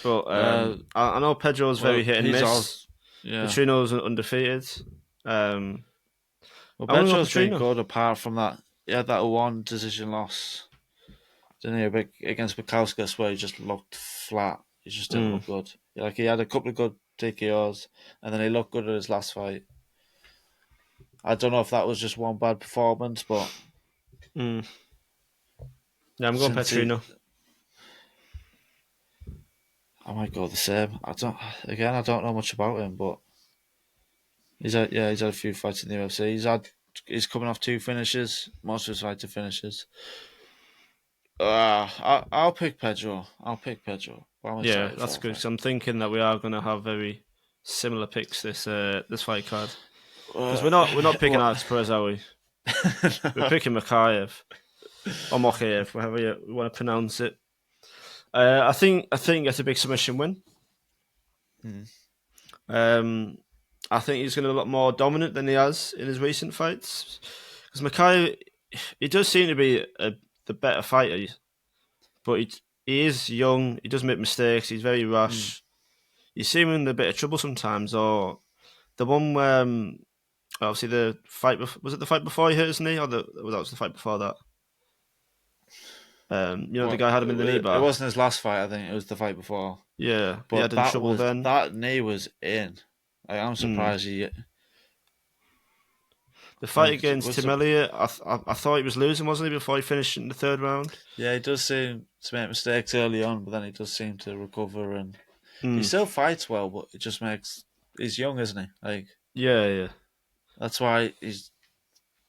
S1: But
S2: Uh,
S1: I know Pedro's very
S2: well,
S1: hit and
S2: he's all
S1: miss.
S2: yeah.
S1: Petrino's undefeated. Um,
S2: Well,
S1: I'm gonna go
S2: Pedro's been
S1: Petrino.
S2: good apart from that. He had that one decision loss, didn't he? Against Bukowskis where he just looked flat. He just didn't
S1: Mm.
S2: look good. Like he had a couple of good TKOs, and then he looked good at his last fight. I don't know if that was just one bad performance, but
S1: Mm. Yeah, I'm going
S2: since he,
S1: Petrino.
S2: I might go the same. I don't know much about him, but he's had a few fights in the UFC. He's coming off two finishes. Most of his fights are finishes. I'll pick Pedro. I'll pick Pedro. But I'm
S1: Yeah,
S2: excited for
S1: that's
S2: that
S1: good.
S2: fight.
S1: Because I'm thinking that we are going to have very similar picks this fight card. Because we're not picking
S2: What?
S1: Alex Perez, are we? We're
S2: No.
S1: picking Makayev or Mokayev, whatever you want to pronounce it. I think it's a big submission win.
S2: Mm.
S1: Um, I think he's going to be a lot more dominant than he has in his recent fights. Because Makayev, he does seem to be the better fighter, but he is young. He does make mistakes. He's very
S2: Mm.
S1: rash. You see him in a bit of trouble sometimes. Or the one where obviously the fight was it the fight before he hurt his knee, or that was the fight before that. The
S2: Well,
S1: guy had him in the knee
S2: it
S1: bar.
S2: wasn't his last fight. I think it was the fight before.
S1: Yeah, he had
S2: But
S1: in trouble then.
S2: that knee was in. Like, I'm
S1: Mm.
S2: surprised he
S1: The fight
S2: like
S1: against
S2: was
S1: Tim Elliott, I thought he was losing, wasn't he, before he finished in the third round?
S2: yeah, he does seem to make mistakes early on, but then he does seem to recover and he
S1: Mm.
S2: still fights well, but it just makes he's young, isn't he? Like
S1: Yeah, yeah.
S2: that's why he's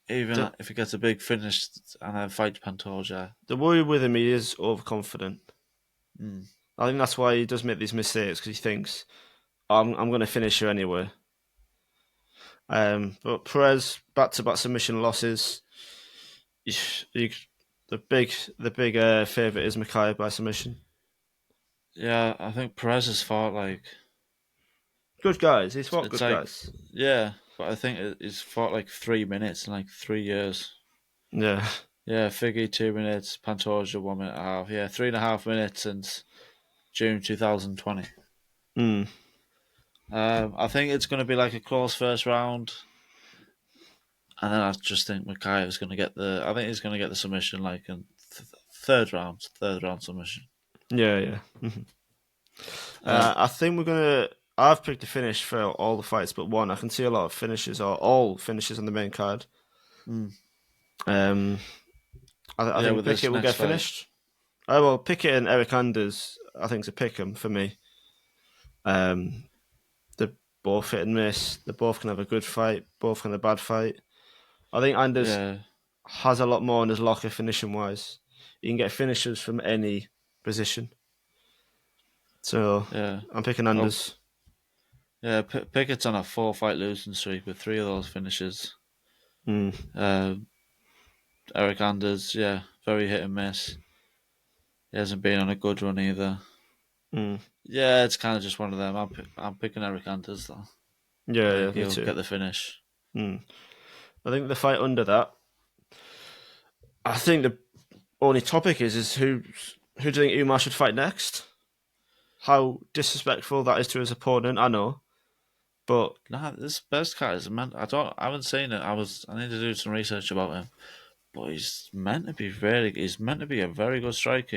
S2: even
S1: The
S2: if he gets a big finish and then fights Pantoja.
S1: the worry with him, he is overconfident.
S2: Mm.
S1: I think that's why he does make these mistakes because he thinks I'm going to finish her anyway. But Perez back to back submission losses. He, he, the big favorite is Makai by submission.
S2: Yeah, I think Perez has fought like
S1: Good guys. He's fought
S2: it's
S1: good
S2: like
S1: guys.
S2: yeah, but I think he's fought like 3 minutes in like 3 years.
S1: Yeah.
S2: Yeah, Figgy 2 minutes, Pantoja 1 minute and a half. Yeah, 3.5 minutes since June 2020.
S1: Mm.
S2: I think it's going to be like a close first round, and then I just think Makai is going to get the. I think he's going to get the submission like in third round submission.
S1: Yeah, yeah. Mhm.
S2: Uh,
S1: I think we're gonna. I've picked a finish for all the fights, but one. I can see a lot of finishes or all finishes on the main card.
S2: mm,
S1: Um, I
S2: yeah,
S1: think
S2: with this
S1: Pickett will
S2: next
S1: get
S2: fight.
S1: finished. Oh well, Pickett and Eric Anders. I think it's a pick 'em for me. Um, they're both hit and miss. They both can have a good fight. Both can have a bad fight. I think Anders
S2: Yeah,
S1: has a lot more in his locker finishing wise. He can get finishes from any position. So
S2: yeah.
S1: I'm picking
S2: Oh,
S1: Anders.
S2: yeah. Pickett's on a 4 fight losing streak with three of those finishes.
S1: Mm,
S2: Uh, Eric Anders, yeah, very hit and miss. He hasn't been on a good run either.
S1: mm.
S2: Yeah, it's kind of just one of them. I'm picking Eric Anders though.
S1: Yeah,
S2: I
S1: yeah,
S2: think
S1: me
S2: he'll
S1: too.
S2: get the finish.
S1: Mm. I think the fight under that. I think the only topic is who do you think Umar should fight next? How disrespectful that is to his opponent, I know, but
S2: Nah, this best cat is meant. I haven't seen it. I need to do some research about him. But he's meant to be very. He's meant to be a very good striker.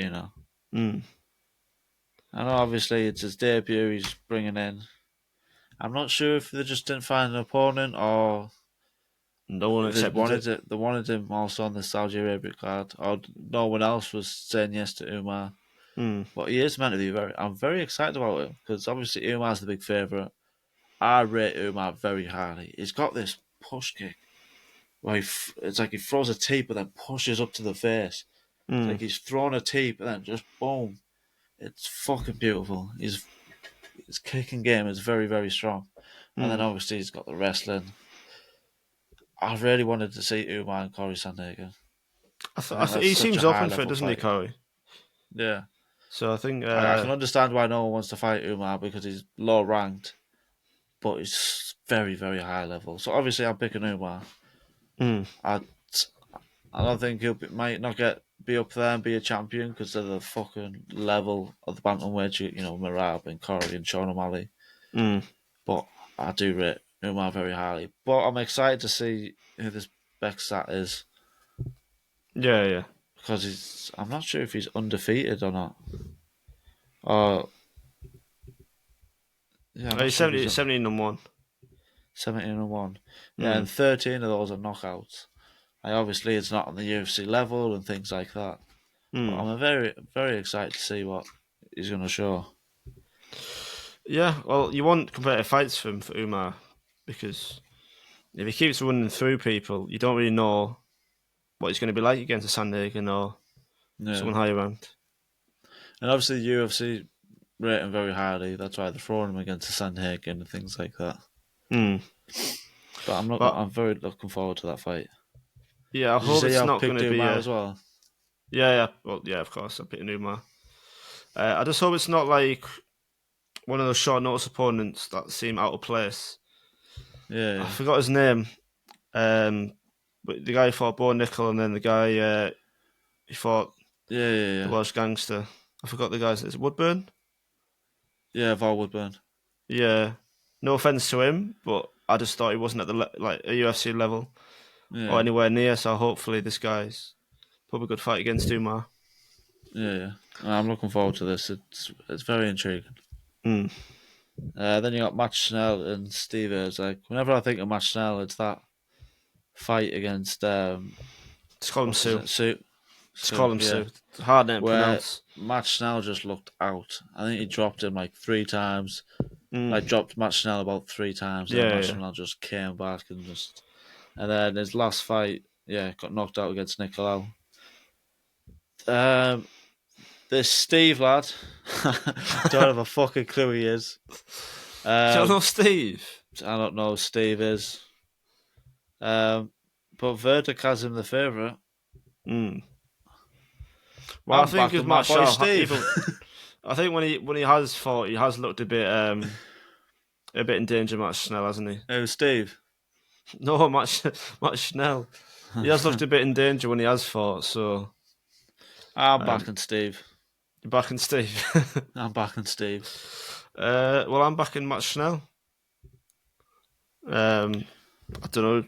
S1: mm,
S2: I know obviously it's his debut. He's bringing in. I'm not sure if they just didn't find an opponent or
S1: no one
S2: they
S1: accepted
S2: wanted
S1: it.
S2: it. They wanted him also on the Saudi Arabia card, or no one else was saying yes to Umar.
S1: Mm,
S2: But he is meant to be very. I'm very excited about him because obviously Umar's the big favourite. I rate Umar very highly. He's got this push kick where it's like he throws a tee but then pushes up to the face. It's
S1: mm,
S2: like he's thrown a tee but then just boom. It's fucking beautiful. His kicking game is very, very strong. And then
S1: mm.
S2: obviously he's got the wrestling. I really wanted to see Umar and Corey Sandhagen. I think
S1: He
S2: that's such a
S1: seems
S2: high
S1: open for it,
S2: level
S1: doesn't he,
S2: fight.
S1: Corey?
S2: Yeah.
S1: So I think,
S2: I can understand why no one wants to fight Umar because he's low ranked, but he's very, very high level. So obviously I'm picking Umar.
S1: mm,
S2: I I don't think might not be up there and be a champion because of the fucking level of the bantamweight. Merab and Corey and Sean O'Malley.
S1: mm,
S2: But I do rate Umar very highly. But I'm excited to see who this Becksat is
S1: yeah, yeah.
S2: because I'm not sure if he's undefeated or not. Or yeah, I'm not
S1: He's
S2: sure if
S1: 70,
S2: he's
S1: 17-1.
S2: 17-1. Yeah,
S1: Mm,
S2: and 13 of those are knockouts. Obviously, it's not on the UFC level and things like that. But
S1: mm.
S2: I'm very, very excited to see what he's going to show.
S1: Yeah, well, you want competitive fights for Umar because if he keeps running through people, you don't really know what he's going to be like against a Sandhagen or
S2: Yeah.
S1: someone higher ranked.
S2: And obviously, the UFC rate him very highly. That's why they're throwing him against the Sandhagen and things like that.
S1: Mm.
S2: But
S1: But
S2: I'm very looking forward to that fight.
S1: yeah, I
S2: Did you
S1: hope
S2: see
S1: it's
S2: how
S1: not going
S2: picked
S1: to be
S2: Umar
S1: a.
S2: as well?
S1: Yeah, yeah. Well, yeah, of course, I'm picking Umar. I just hope it's not like one of those short notice opponents that seem out of place.
S2: Yeah,
S1: I
S2: yeah,
S1: forgot his name. But the guy who fought Bo Nickel and then the guy he fought
S2: yeah, yeah,
S1: the
S2: yeah.
S1: Welsh gangster. I forgot the guy's. Is it Woodburn?
S2: Yeah, Val Woodburn.
S1: Yeah. No offense to him, but I just thought he wasn't at the like a UFC level or
S2: Yeah,
S1: anywhere near. So hopefully this guy's probably a good fight against Umar.
S2: yeah, yeah. I'm looking forward to this. It's very intriguing.
S1: Mm.
S2: Then you got Matt Schnell and Steve Ayres. Like whenever I think of Matt Schnell, it's that fight against
S1: Just call him
S2: what's his
S1: Sue.
S2: name? Sue.
S1: Just call him
S2: Yeah.
S1: Sue. It's a hard name to
S2: Where
S1: pronounce.
S2: Matt Schnell just looked out. I think he dropped him like 3 times.
S1: Mm.
S2: Like dropped Matt Schnell about 3 times, and then
S1: Yeah,
S2: Matt
S1: yeah.
S2: Schnell just came back and then his last fight, yeah, got knocked out against Nicolau. Um, this Steve lad, don't have a fucking clue who he is.
S1: You don't know
S2: Um,
S1: Steve?
S2: I don't know who Steve is. But Verdict has him the favourite.
S1: Mm. Well, I
S2: I'm
S1: think his
S2: backing my
S1: match
S2: boy
S1: out
S2: Steve.
S1: even. I think when he has fought, he has looked a bit in danger, Matt Schnell, hasn't he?
S2: Who's Steve?
S1: No, Matt Schnell. He has looked a bit in danger when he has fought. So
S2: I'm
S1: um,
S2: backing Steve.
S1: you're backing Steve.
S2: I'm backing Steve.
S1: Well, I'm backing Matt Schnell. I don't know.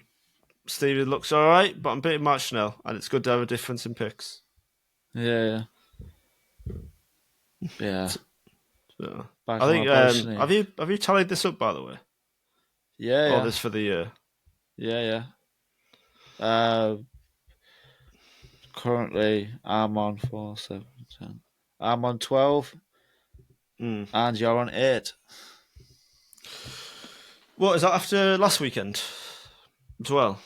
S1: Steve looks all right, but I'm beating Matt Schnell, and it's good to have a difference in picks.
S2: Yeah, yeah, yeah.
S1: So, I
S2: Backing my
S1: think.
S2: boy Snake.
S1: Have you tallied this up by the way?
S2: Yeah,
S1: All
S2: yeah,
S1: this for the year.
S2: yeah, yeah. Currently, I'm on 4, 7, 10. I'm on 12,
S1: Mm.
S2: and you're on 8.
S1: What is that after last weekend as well?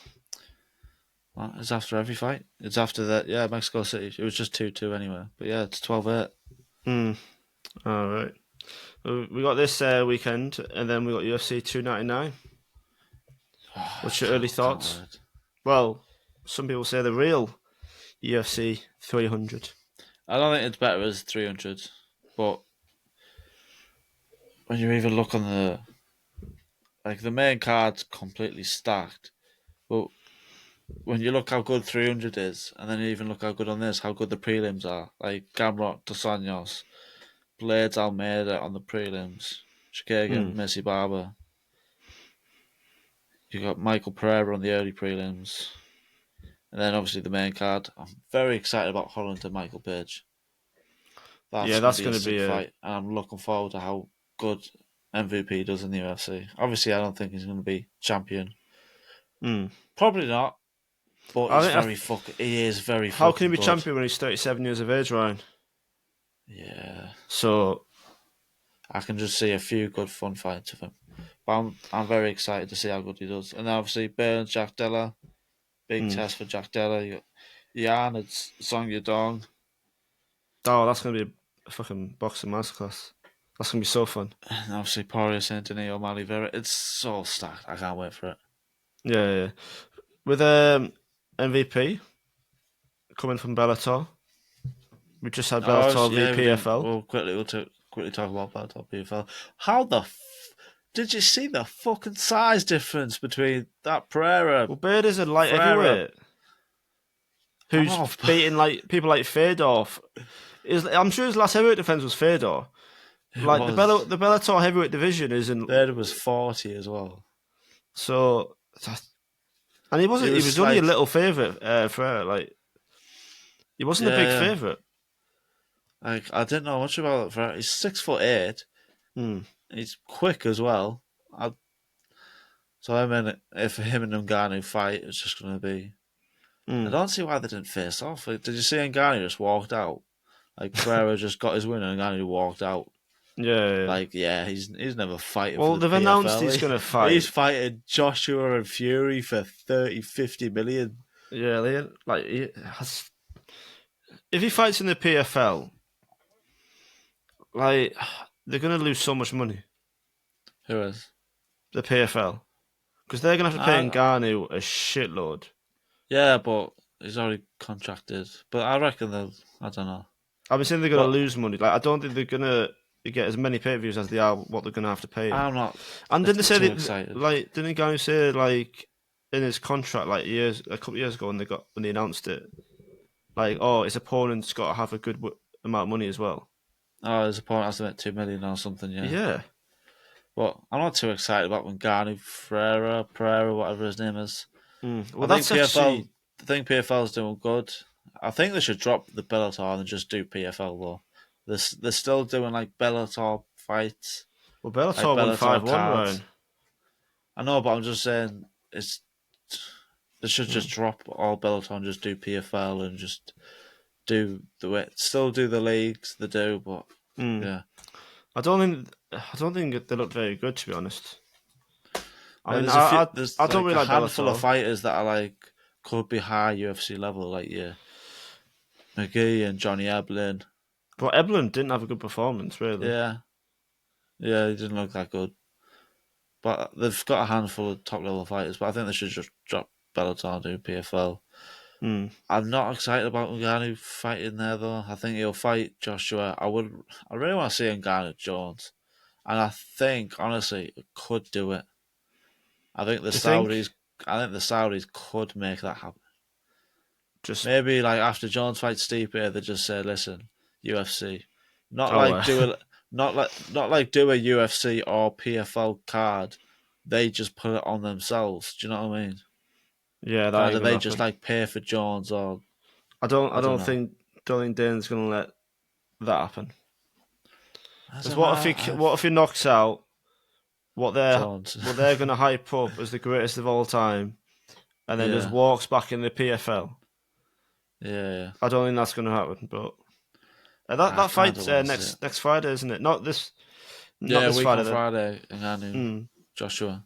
S2: Well, it's after every fight. It's after that. Yeah, Mexico City. It was just 2-2 anyway. But yeah, it's 12-8.
S1: Mm. All right. We got this weekend, and then we got UFC 299. What's your early
S2: Can't
S1: thoughts?
S2: wait.
S1: Well, some people say the real UFC 300.
S2: I don't think it's better as 300, but when you even look on like the main card's completely stacked. But when you look how good 300 is, and then you even look how good on this, how good the prelims are. Like Gamrot, Dos Anjos, Blades Almeida on the prelims,
S1: Hmm.
S2: Shikagan, Messi Barber. You got Michael Pereira on the early prelims. And then obviously the main card. I'm very excited about Holland and Michael Page. That's
S1: Yeah,
S2: going to
S1: that's
S2: be a
S1: going to be
S2: sick
S1: a.
S2: fight, and I'm looking forward to how good MVP does in the UFC. Obviously, I don't think he's going to be champion.
S1: Hmm.
S2: Probably not, but
S1: I
S2: he's
S1: think.
S2: very fucking. He is very
S1: How can he
S2: fucking
S1: be
S2: good.
S1: champion when he's 37 years of age, Ryan?
S2: Yeah,
S1: So
S2: I can just see a few good fun fights of him. But I'm very excited to see how good he does. And obviously Burns, Jack Della, big
S1: hmm.
S2: test for Jack Della. You got Jan, it's Song Yadong,
S1: Oh, that's going to be a fucking boxing masterclass. That's going to be so fun.
S2: and obviously Poirier, Saint Denis, O'Malley, Vera. It's so stacked. I can't wait for it.
S1: Yeah, yeah. With MVP coming from Bellator, we just had
S2: Oh
S1: Bellator v
S2: yeah, we didn't.
S1: PFL.
S2: We'll quickly talk about Bellator PFL. How the did you see the fucking size difference between that Pereira,
S1: Well, Bird is a light
S2: Ferreira?
S1: heavyweight
S2: I
S1: who's
S2: know,
S1: beating like people like Fedor. I'm sure his last heavyweight defense was Fedor.
S2: it
S1: Like
S2: was.
S1: the Bellator heavyweight division isn't
S2: There was 40 as well.
S1: so. And he
S2: He
S1: wasn't. He
S2: was
S1: was only a
S2: like,
S1: little favorite for like. He wasn't a
S2: yeah,
S1: big
S2: yeah.
S1: favorite.
S2: Like I didn't know much about it. Ferreira. He's 6'8".
S1: Hmm.
S2: He's quick as well. So I mean, if him and Ngannou fight, it's just going to be. I
S1: Hmm.
S2: don't see why they didn't face off. Like, did you see Ngannou just walked out? Like Pereira just got his win and Ngannou walked out.
S1: Yeah, yeah.
S2: Like, yeah, he's never fighting for
S1: Well,
S2: the
S1: they've announced
S2: PFL.
S1: he's going to
S2: He's
S1: fight.
S2: fighting Joshua and Fury for 30, 50 million.
S1: Yeah, he has, if he fights in the PFL, like they're going to lose so much money.
S2: Who is?
S1: The PFL because they're going to have to pay
S2: Uh,
S1: Ngannou a shitload.
S2: yeah, but he's already contracted. But I reckon they'll. I don't know.
S1: I've been saying they're going
S2: But
S1: to lose money. Like I don't think they're going to get as many pay per views as they are what they're going to have to pay him.
S2: I'm not
S1: And didn't they say
S2: too
S1: that,
S2: excited.
S1: like didn't Ngannou say like in his contract like a couple of years ago when they announced it like oh his opponent's got to have a good amount of money as well.
S2: Oh, his opponent has to make 2 million or something, yeah.
S1: Yeah.
S2: But I'm not too excited about Ngannou, Pereira, whatever his name is.
S1: Mm.
S2: I
S1: Well,
S2: think
S1: that's
S2: PFL.
S1: actually
S2: I think PFL's doing good. I think they should drop the Bellator and just do PFL though. They're still doing like Bellator fights,
S1: well
S2: like
S1: Bellator won
S2: Bellator
S1: 5-1,
S2: cards.
S1: Ryan.
S2: I know, but I'm just saying it's they should just
S1: Mm.
S2: drop all Bellator and just do PFL and just do the way still do the leagues they do, but
S1: Mm.
S2: yeah.
S1: I don't think they look very good to be honest. I
S2: Yeah,
S1: mean,
S2: there's a few.
S1: I
S2: There's
S1: don't
S2: like
S1: really
S2: a
S1: like
S2: handful of
S1: Bellator.
S2: fighters that are like could be high UFC level, like yeah, McGee and Johnny Eblin.
S1: But Eblin didn't have a good performance, really.
S2: Yeah, yeah, he didn't look that good. But they've got a handful of top level fighters. But I think they should just drop Bellator and do PFL.
S1: Mm.
S2: I'm not excited about Ngannou fighting there though. I think he'll fight Joshua. I really want to see Ngannou Jones, and I think honestly it could do it. I think the
S1: Do you think?
S2: Saudis. I think the Saudis could make that happen.
S1: Just
S2: Maybe like after Jones fights Stipe, they just say, "Listen, UFC, not
S1: oh,
S2: like do a not like do a UFC or PFL card. They just put it on themselves. Do you know what I mean?
S1: yeah, that ain't
S2: Either
S1: gonna
S2: they just
S1: happen.
S2: like pay for Jones or
S1: I
S2: I don't know.
S1: don't think Dane's gonna let that happen.
S2: I
S1: Because
S2: don't know.
S1: what if he knocks out
S2: Jones,
S1: what they're gonna hype up as the greatest of all time, and then just
S2: yeah,
S1: walks back in the PFL?
S2: yeah, yeah.
S1: I don't think that's gonna happen. But
S2: I
S1: that
S2: kind of
S1: fight's
S2: want to see it.
S1: next Friday, isn't it? Not
S2: Yeah,
S1: this
S2: week
S1: Friday.
S2: on Friday, Ngannou,
S1: Mm.
S2: Joshua.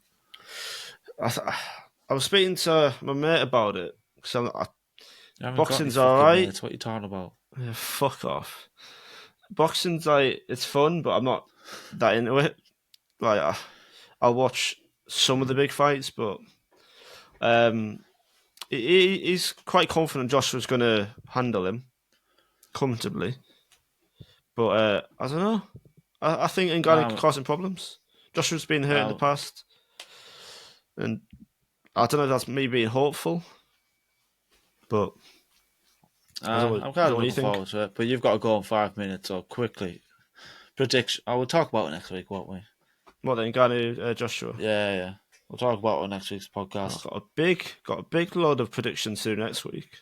S1: I, th- I was speaking to my mate about it because
S2: You haven't got any
S1: boxing's all
S2: fucking
S1: right.
S2: mates. What are you talking about?
S1: Yeah, fuck off. Boxing's like it's fun, but I'm not that into it. Like I'll watch some of the big fights, but um, he's quite confident Joshua's going to handle him comfortably. But I don't know. I think Ngannou could
S2: Um,
S1: cause him problems. Joshua's been hurt in the
S2: um,
S1: past. And I don't know if that's me being hopeful, but I don't
S2: I'm
S1: know
S2: kind of
S1: what you
S2: looking
S1: think.
S2: forward to it, but you've got to go in 5 minutes, so quickly. Prediction. I will talk about it next week, won't we?
S1: What then, Ganu Joshua?
S2: Yeah, yeah. We'll talk about it on next week's
S1: Oh,
S2: podcast.
S1: got a big load of predictions due next week.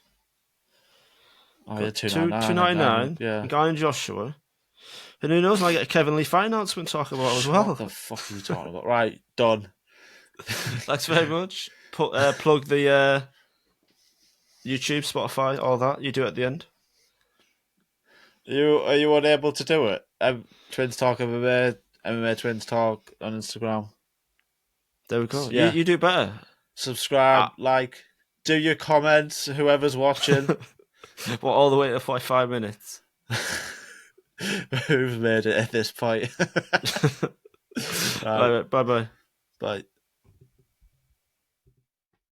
S2: Oh, yeah,
S1: Got
S2: 299 at 9.
S1: 299,
S2: Yeah.
S1: Guy and Joshua. And who knows, might get a Kevin Lee fight announcement to talk about as
S2: What
S1: well.
S2: the fuck are you talking about? Right, done.
S1: Thanks very much. Plug the YouTube, Spotify, all that. You do it at the end.
S2: Are you unable to do it? Twins Talk MMA Twins Talk on Instagram.
S1: There we go.
S2: Yeah.
S1: You do better.
S2: Subscribe, like, do your comments, whoever's watching.
S1: Well, all the way to 5 minutes.
S2: Who's made it at this point? Right.
S1: Bye bye.
S2: Bye.